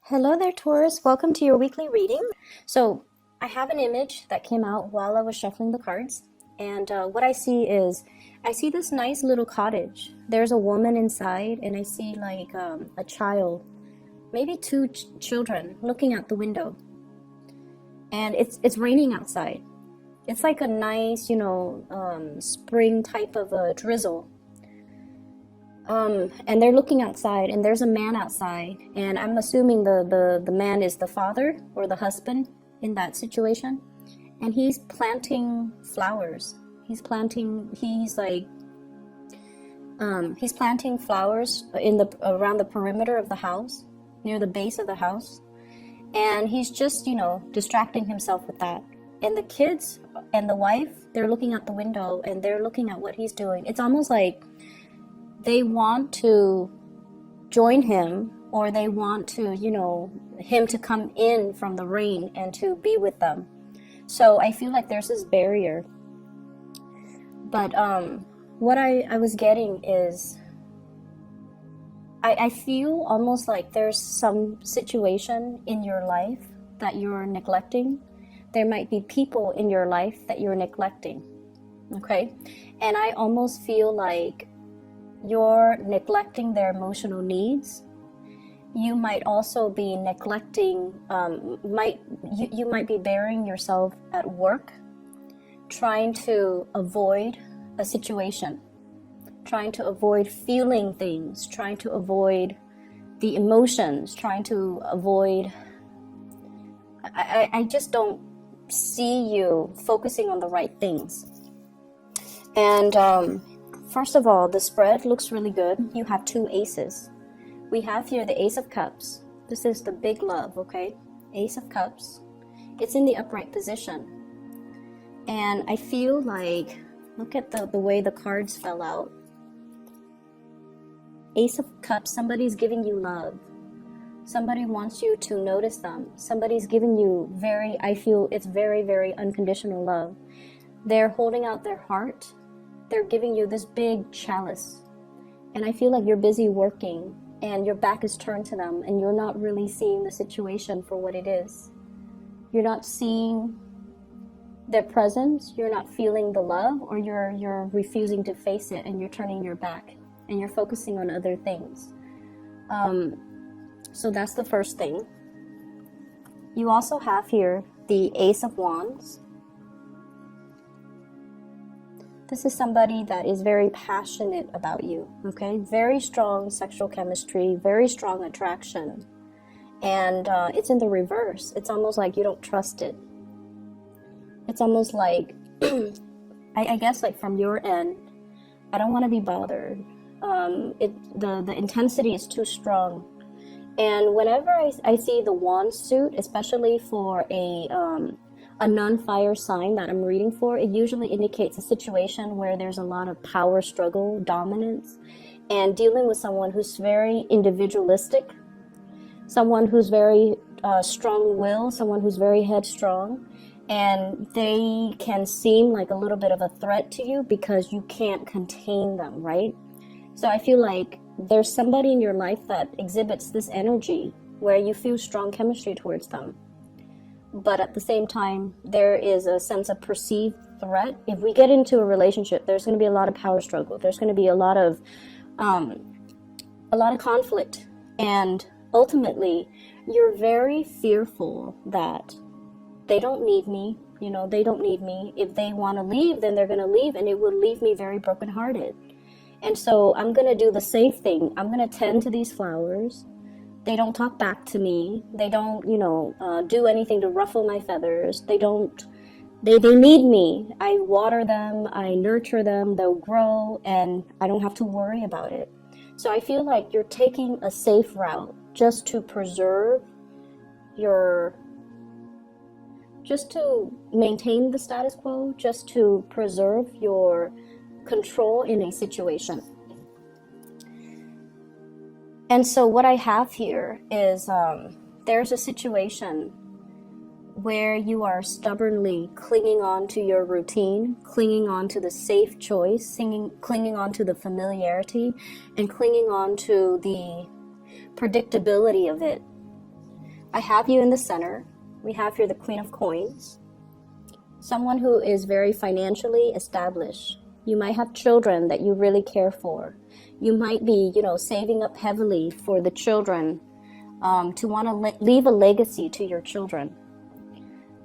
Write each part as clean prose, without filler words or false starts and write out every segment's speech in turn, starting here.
Hello there, Taurus. Welcome to your weekly reading. So, I have an image that came out while I was shuffling the cards, and what I see this nice little cottage. There's a woman inside, and I see like a child, maybe two children, looking out the window. And it's raining outside. It's like a nice, spring type of a drizzle. And they're looking outside, and there's a man outside, and I'm assuming the man is the father or the husband in that situation, and he's planting flowers. He's planting flowers around the perimeter of the house, near the base of the house, and he's just distracting himself with that. And the kids and the wife, they're looking out the window and they're looking at what he's doing. It's almost like they want to join him, or they want to, him to come in from the rain and to be with them. So I feel like there's this barrier. But what I was getting is, I feel almost like there's some situation in your life that you're neglecting. There might be people in your life that you're neglecting, okay? And I almost feel like you're neglecting their emotional needs. You might also be neglecting, you might be burying yourself at work, trying to avoid a situation, trying to avoid feeling things, trying to avoid the emotions, trying to avoid. I just don't see you focusing on the right things. And first of all, the spread looks really good. You have two aces. We have here the Ace of Cups. This is the big love, okay? Ace of Cups. It's in the upright position. And I feel like, look at the way the cards fell out. Ace of Cups, somebody's giving you love. Somebody wants you to notice them. Somebody's giving you I feel it's very, very unconditional love. They're holding out their heart. They're giving you this big chalice, and I feel like you're busy working and your back is turned to them, and you're not really seeing the situation for what it is. You're not seeing their presence, you're not feeling the love, or you're refusing to face it, and you're turning your back and you're focusing on other things. So that's the first thing. You also have here the Ace of Wands. This is somebody that is very passionate about you, okay? Very strong sexual chemistry, very strong attraction. And it's in the reverse. It's almost like you don't trust it. It's almost like, I guess like from your end, I don't want to be bothered. The intensity is too strong. And whenever I see the wand suit, especially for a non-fire sign that I'm reading for, it usually indicates a situation where there's a lot of power struggle, dominance, and dealing with someone who's very individualistic, someone who's very strong-willed, someone who's very headstrong, and they can seem like a little bit of a threat to you because you can't contain them, right? So I feel like there's somebody in your life that exhibits this energy where you feel strong chemistry towards them. But at the same time, there is a sense of perceived threat. If we get into a relationship, there's going to be a lot of power struggle. There's going to be a lot of conflict. And ultimately, you're very fearful that they don't need me. They don't need me. If they want to leave, then they're going to leave, and it will leave me very brokenhearted. And so I'm going to do the safe thing. I'm going to tend to these flowers. They don't talk back to me. They don't, do anything to ruffle my feathers. They need me. I water them. I nurture them. They'll grow, and I don't have to worry about it. So I feel like you're taking a safe route just to maintain the status quo, just to preserve your control in a situation. And so what I have here is there's a situation where you are stubbornly clinging on to your routine, clinging on to the safe choice, clinging on to the familiarity, and clinging on to the predictability of it. I have you in the center. We have here the Queen of Coins. Someone who is very financially established. You might have children that you really care for. You might be, saving up heavily for the children, to want to leave a legacy to your children.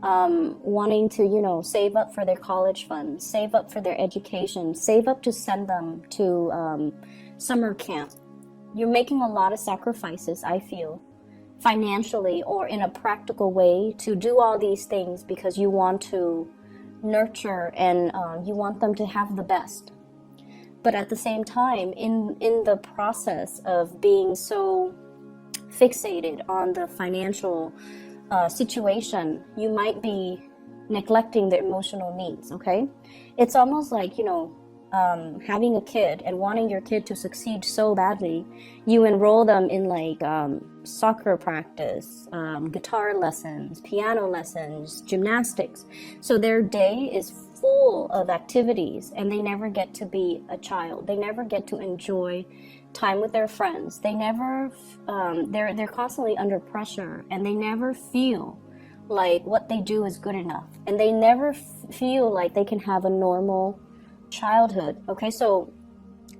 Wanting to, save up for their college funds, save up for their education, save up to send them to summer camp. You're making a lot of sacrifices, I feel, financially or in a practical way to do all these things because you want to nurture and you want them to have the best. But at the same time, in the process of being so fixated on the financial situation, you might be neglecting their emotional needs, okay? It's almost like, having a kid and wanting your kid to succeed so badly, you enroll them in like soccer practice, guitar lessons, piano lessons, gymnastics. So their day is full of activities and they never get to be a child. They never get to enjoy time with their friends. They never, they're constantly under pressure and they never feel like what they do is good enough. And they never feel like they can have a normal childhood. Okay, so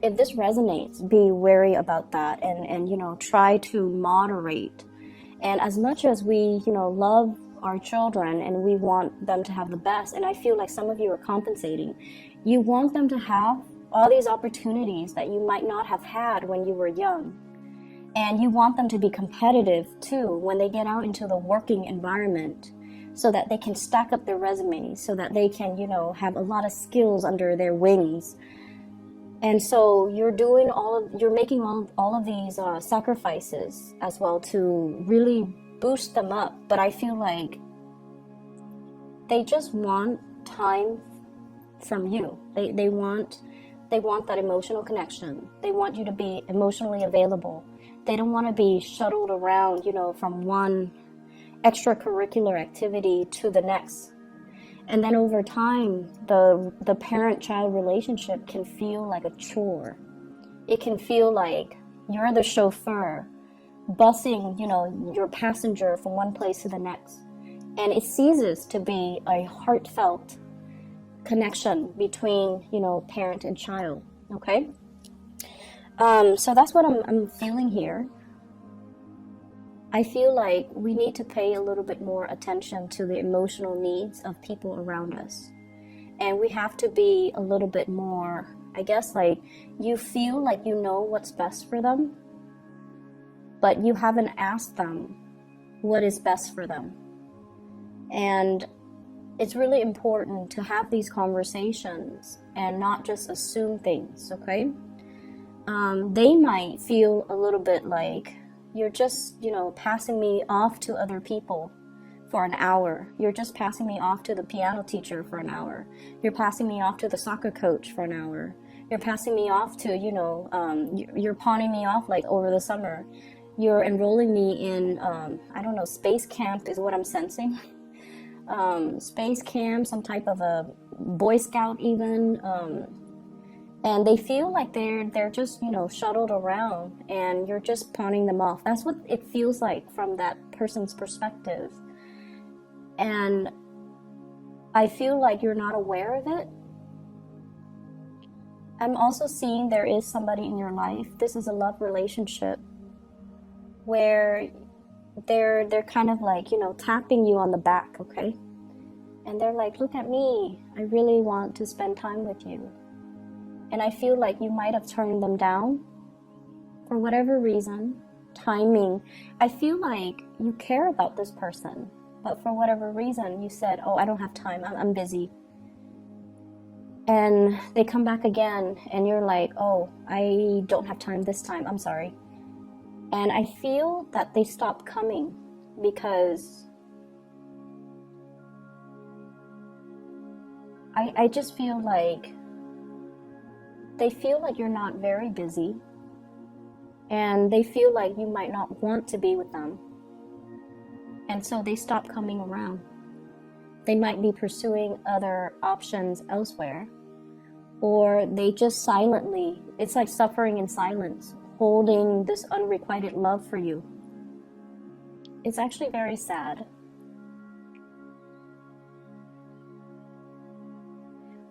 if this resonates, be wary about that and try to moderate. And as much as we love our children and we want them to have the best, and I feel like some of you are compensating, you want them to have all these opportunities that you might not have had when you were young, and you want them to be competitive too when they get out into the working environment, so that they can stack up their resumes, so that they can, have a lot of skills under their wings. And so you're making all of these sacrifices as well to really boost them up. But I feel like they just want time from you. They want that emotional connection. They want you to be emotionally available. They don't want to be shuttled around, from one extracurricular activity to the next. And then over time, the parent-child relationship can feel like a chore. It can feel like you're the chauffeur, busing, your passenger from one place to the next. And it ceases to be a heartfelt connection between, parent and child, okay? So that's what I'm feeling here. I feel like we need to pay a little bit more attention to the emotional needs of people around us. And we have to be a little bit more, I guess, like you feel like you know what's best for them, but you haven't asked them what is best for them. And it's really important to have these conversations and not just assume things, okay? They might feel a little bit like, you're just, passing me off to other people for an hour. You're just passing me off to the piano teacher for an hour. You're passing me off to the soccer coach for an hour. You're passing me off to, you're pawning me off like over the summer. You're enrolling me in, space camp is what I'm sensing. Space camp, some type of a Boy Scout even. And they feel like they're just, shuttled around and you're just pawning them off. That's what it feels like from that person's perspective. And I feel like you're not aware of it. I'm also seeing there is somebody in your life. This is a love relationship where they're kind of like, tapping you on the back, okay? And they're like, look at me. I really want to spend time with you. And I feel like you might have turned them down for whatever reason, timing. I feel like you care about this person, but for whatever reason, you said, oh, I don't have time, I'm busy. And they come back again, and you're like, oh, I don't have time this time, I'm sorry. And I feel that they stopped coming because I just feel like they feel like you're not very busy, and they feel like you might not want to be with them. And so they stop coming around. They might be pursuing other options elsewhere, or they just silently, it's like suffering in silence, holding this unrequited love for you. It's actually very sad.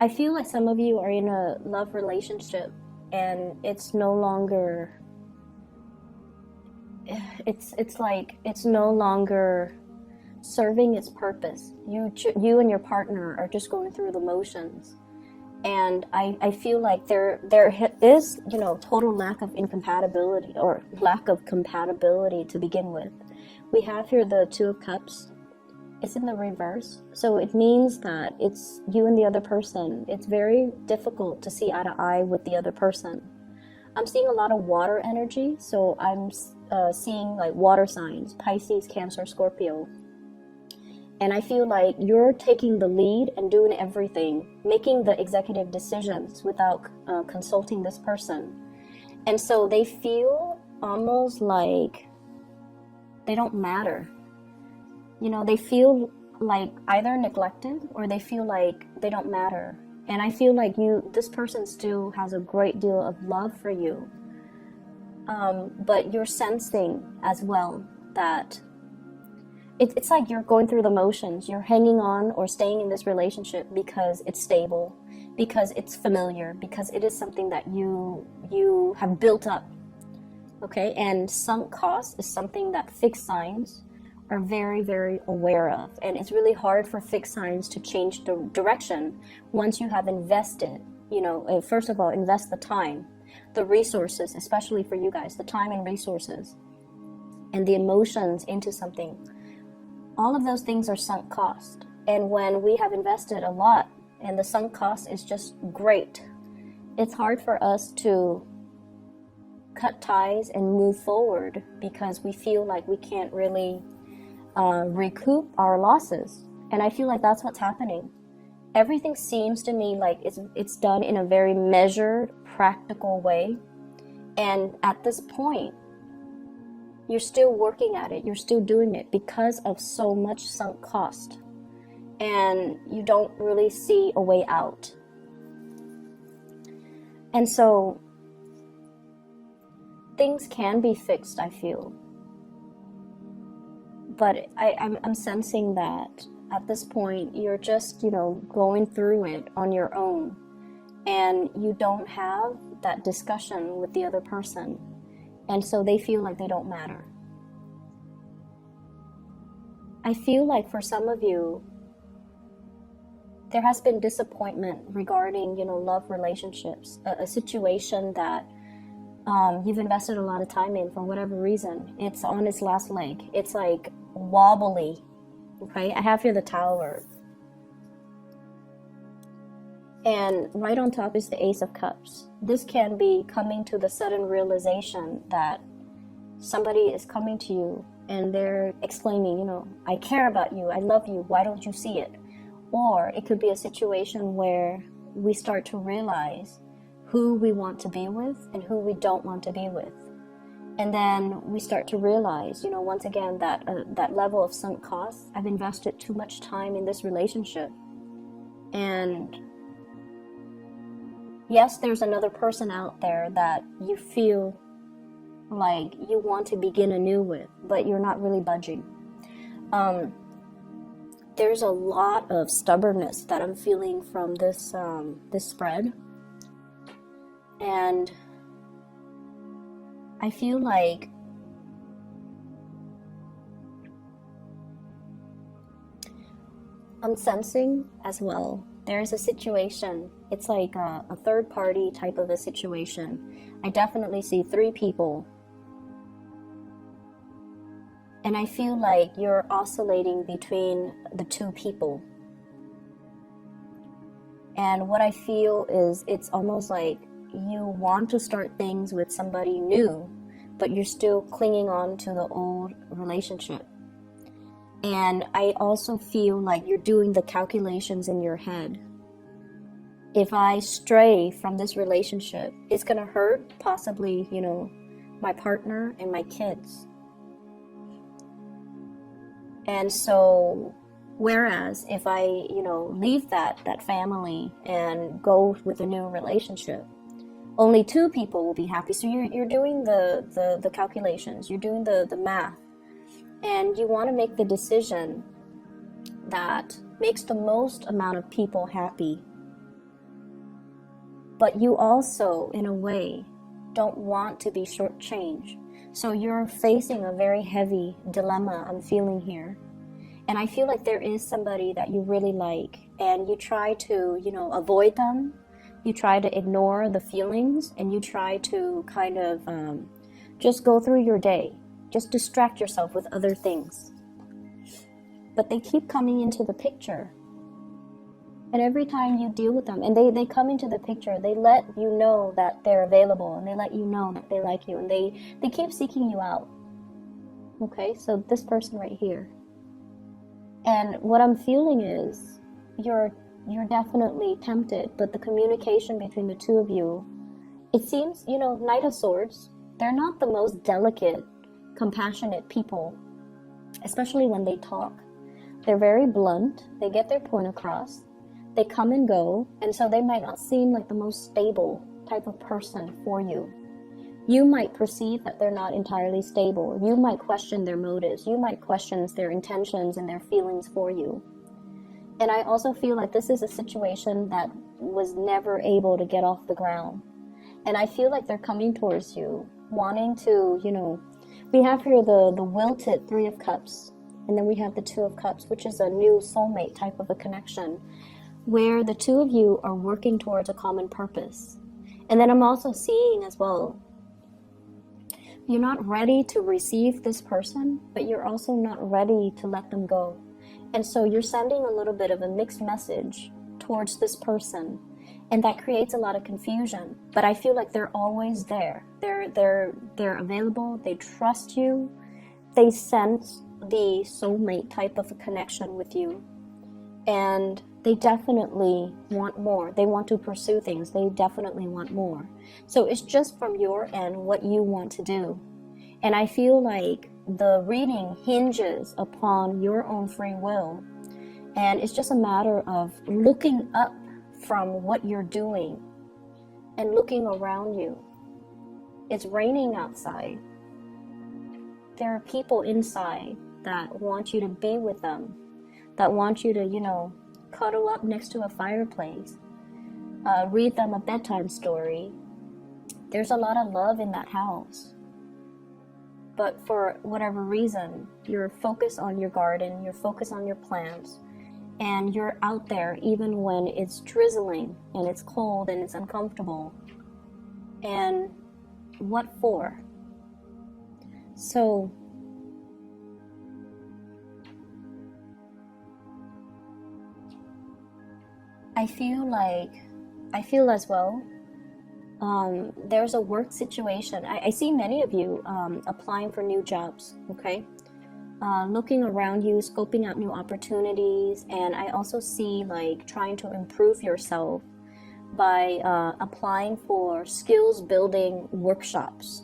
I feel like some of you are in a love relationship and it's no longer, it's like it's no longer serving its purpose. You and your partner are just going through the motions. And I feel like there is, you know, total lack of incompatibility or lack of compatibility to begin with. We have here the Two of Cups. It's in the reverse. So it means that it's you and the other person. It's very difficult to see eye to eye with the other person. I'm seeing a lot of water energy. So I'm seeing like water signs, Pisces, Cancer, Scorpio. And I feel like you're taking the lead and doing everything, making the executive decisions without consulting this person. And so they feel almost like they don't matter. You know, they feel like either neglected or they feel like they don't matter. And I feel like this person still has a great deal of love for you. But you're sensing as well that it's like you're going through the motions. You're hanging on or staying in this relationship because it's stable, because it's familiar, because it is something that you have built up. Okay, and sunk cost is something that fixed signs are very, very aware of. And it's really hard for fixed signs to change the direction once you have invested. You know, first of all, invest the time, the resources, especially for you guys, the time and resources, and the emotions into something. All of those things are sunk cost. And when we have invested a lot and the sunk cost is just great, it's hard for us to cut ties and move forward because we feel like we can't really recoup our losses. And I feel like that's what's happening. Everything seems to me like it's done in a very measured, practical way. And at this point, you're still working at it. You're still doing it because of so much sunk cost. And you don't really see a way out. And so things can be fixed, I feel. But I'm sensing that at this point, you're just, you know, going through it on your own. And you don't have that discussion with the other person. And so they feel like they don't matter. I feel like for some of you, there has been disappointment regarding, you know, love relationships, a situation that you've invested a lot of time in for whatever reason. It's on its last leg. It's like wobbly. Okay, I have here the Tower. And right on top is the Ace of Cups. This can be coming to the sudden realization that somebody is coming to you and they're exclaiming, you know, I care about you, I love you, why don't you see it? Or it could be a situation where we start to realize who we want to be with and who we don't want to be with. And then we start to realize, you know, once again, that that level of sunk costs, I've invested too much time in this relationship. And yes, there's another person out there that you feel like you want to begin anew with, but you're not really budging. There's a lot of stubbornness that I'm feeling from this spread. And I feel like I'm sensing as well, there's a situation, it's like a third party type of a situation. I definitely see 3 people. And I feel like you're oscillating between the 2 people. And what I feel is it's almost like you want to start things with somebody new, but you're still clinging on to the old relationship. And I also feel like you're doing the calculations in your head. If I stray from this relationship, it's going to hurt possibly, you know, my partner and my kids. And so, whereas if I, you know, leave that family and go with a new relationship, only 2 people will be happy. So you're doing the calculations, you're doing the math. And you want to make the decision that makes the most amount of people happy. But you also, in a way, don't want to be shortchanged. So you're facing a very heavy dilemma I'm feeling here. And I feel like there is somebody that you really like, and you try to, avoid them. You try to ignore the feelings, and you try to kind of just go through your day. Just distract yourself with other things. But they keep coming into the picture. And every time you deal with them, and they come into the picture, they let you know that they're available, and they let you know that they like you, and they keep seeking you out. Okay, so this person right here. And what I'm feeling is you're definitely tempted, but the communication between the two of you, it seems, Knight of Swords, they're not the most delicate, compassionate people, especially when they talk. They're very blunt, they get their point across. They come and go, and so they might not seem like the most stable type of person for you. You might perceive that they're not entirely stable. You might question their motives. You might question their intentions and their feelings for you. And I also feel like this is a situation that was never able to get off the ground. And I feel like they're coming towards you, wanting to, we have here the wilted Three of Cups, and then we have the Two of Cups, which is a new soulmate type of a connection, where the two of you are working towards a common purpose. And then I'm also seeing as well, you're not ready to receive this person, but you're also not ready to let them go. And so you're sending a little bit of a mixed message towards this person, and that creates a lot of confusion. But I feel like they're always there. They're available, they trust you, they sense the soulmate type of a connection with you. And they definitely want more. They want to pursue things. They definitely want more. So it's just from your end what you want to do. And I feel like the reading hinges upon your own free will. And it's just a matter of looking up from what you're doing and looking around you. It's raining outside. There are people inside that want you to be with them, that want you to, cuddle up next to a fireplace, read them a bedtime story. There's a lot of love in that house. But for whatever reason, you're focused on your garden, you're focused on your plants, and you're out there even when it's drizzling and it's cold and it's uncomfortable. And what for? So I feel as well, there's a work situation. I see many of you applying for new jobs, okay? Looking around you, scoping out new opportunities, and I also see trying to improve yourself by applying for skills building workshops,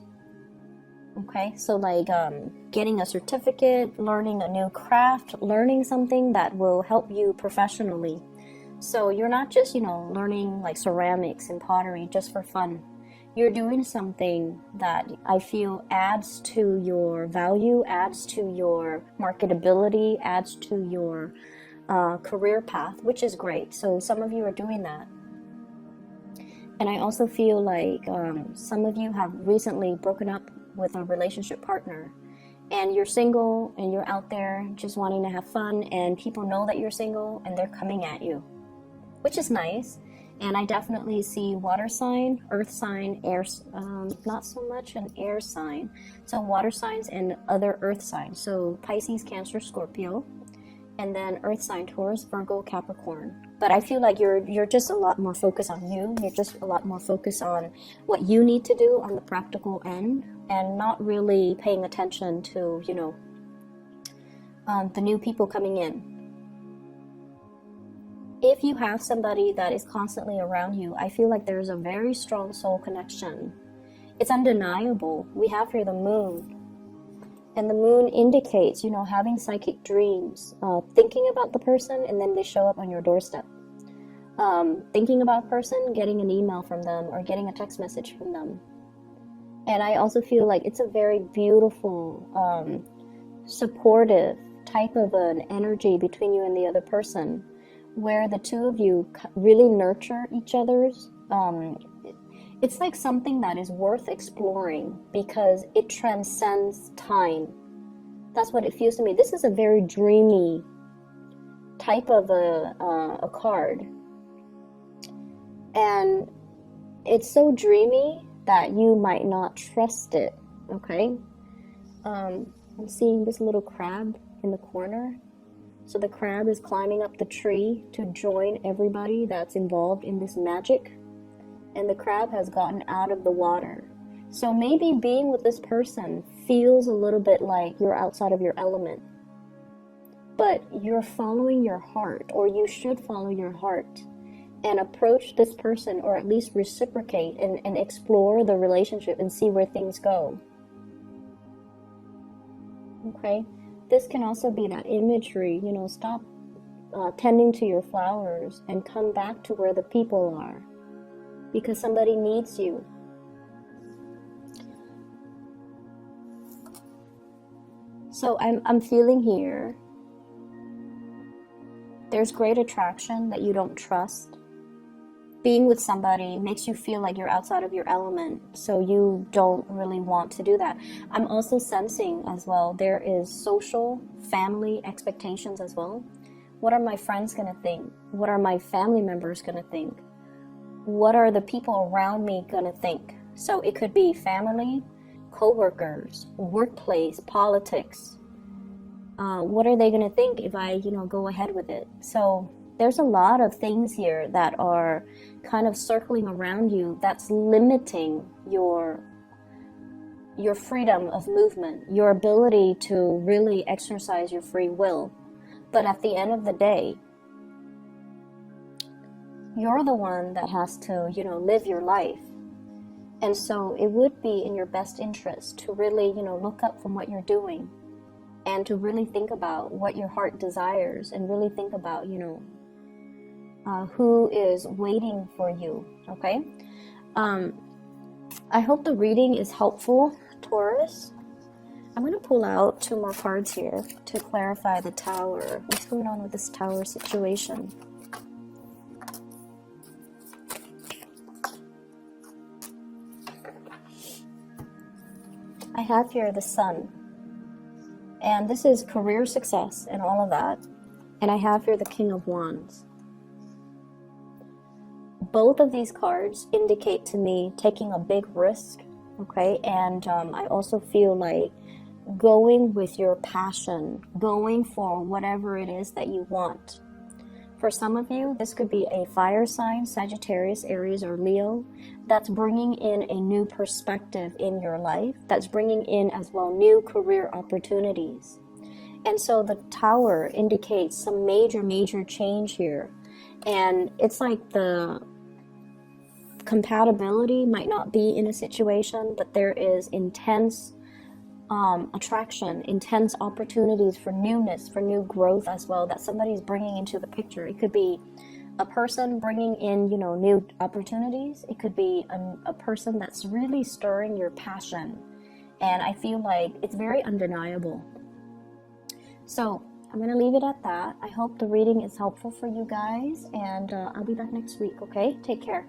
okay? So getting a certificate, learning a new craft, learning something that will help you professionally. So you're not just, learning ceramics and pottery just for fun. You're doing something that I feel adds to your value, adds to your marketability, adds to your career path, which is great. So some of you are doing that. And I also feel like some of you have recently broken up with a relationship partner. And you're single and you're out there just wanting to have fun, and people know that you're single and they're coming at you, which is nice. And I definitely see water sign, earth sign, air, not so much an air sign. So water signs and other earth signs. So Pisces, Cancer, Scorpio, and then earth sign, Taurus, Virgo, Capricorn. But I feel like you're just a lot more focused on you. You're just a lot more focused on what you need to do on the practical end, and not really paying attention to, the new people coming in. If you have somebody that is constantly around you, I feel like there's a very strong soul connection. It's undeniable. We have here the moon. And the moon indicates, having psychic dreams, thinking about the person, and then they show up on your doorstep. Thinking about a person, getting an email from them, or getting a text message from them. And I also feel like it's a very beautiful supportive type of an energy between you and the other person, where the two of you really nurture each other's. It's like something that is worth exploring because it transcends time. That's what it feels to me. This is a very dreamy type of a card. And it's so dreamy that you might not trust it, okay? I'm seeing this little crab in the corner. So the crab is climbing up the tree to join everybody that's involved in this magic. And the crab has gotten out of the water. So maybe being with this person feels a little bit like you're outside of your element. But you're following your heart, or you should follow your heart, and approach this person, or at least reciprocate and explore the relationship and see where things go. Okay? This can also be that imagery, stop tending to your flowers and come back to where the people are. Because somebody needs you. So I'm feeling here, there's great attraction that you don't trust. Being with somebody makes you feel like you're outside of your element, so you don't really want to do that. I'm also sensing as well, there is social, family expectations as well. What are my friends going to think? What are my family members going to think? What are the people around me going to think? So it could be family, co-workers, workplace, politics. What are they going to think if I, go ahead with it? So there's a lot of things here that are kind of circling around you that's limiting your freedom of movement, your ability to really exercise your free will. But at the end of the day, you're the one that has to, live your life. And so it would be in your best interest to really, look up from what you're doing and to really think about what your heart desires and really think about, who is waiting for you, okay? I hope the reading is helpful, Taurus. I'm going to pull out 2 more cards here to clarify the Tower. What's going on with this Tower situation? I have here the Sun, and this is career success and all of that. And I have here the King of Wands. Both of these cards indicate to me taking a big risk, okay? And I also feel like going with your passion, going for whatever it is that you want. For some of you, this could be a fire sign, Sagittarius, Aries, or Leo, that's bringing in a new perspective in your life, that's bringing in as well new career opportunities. And so the Tower indicates some major change here. And it's like the compatibility might not be in a situation, but there is intense attraction, intense opportunities for newness, for new growth as well, that somebody's bringing into the picture. It could be a person bringing in, new opportunities. It could be a person that's really stirring your passion. And I feel like it's very undeniable. So I'm going to leave it at that. I hope the reading is helpful for you guys, and I'll be back next week, okay? Take care.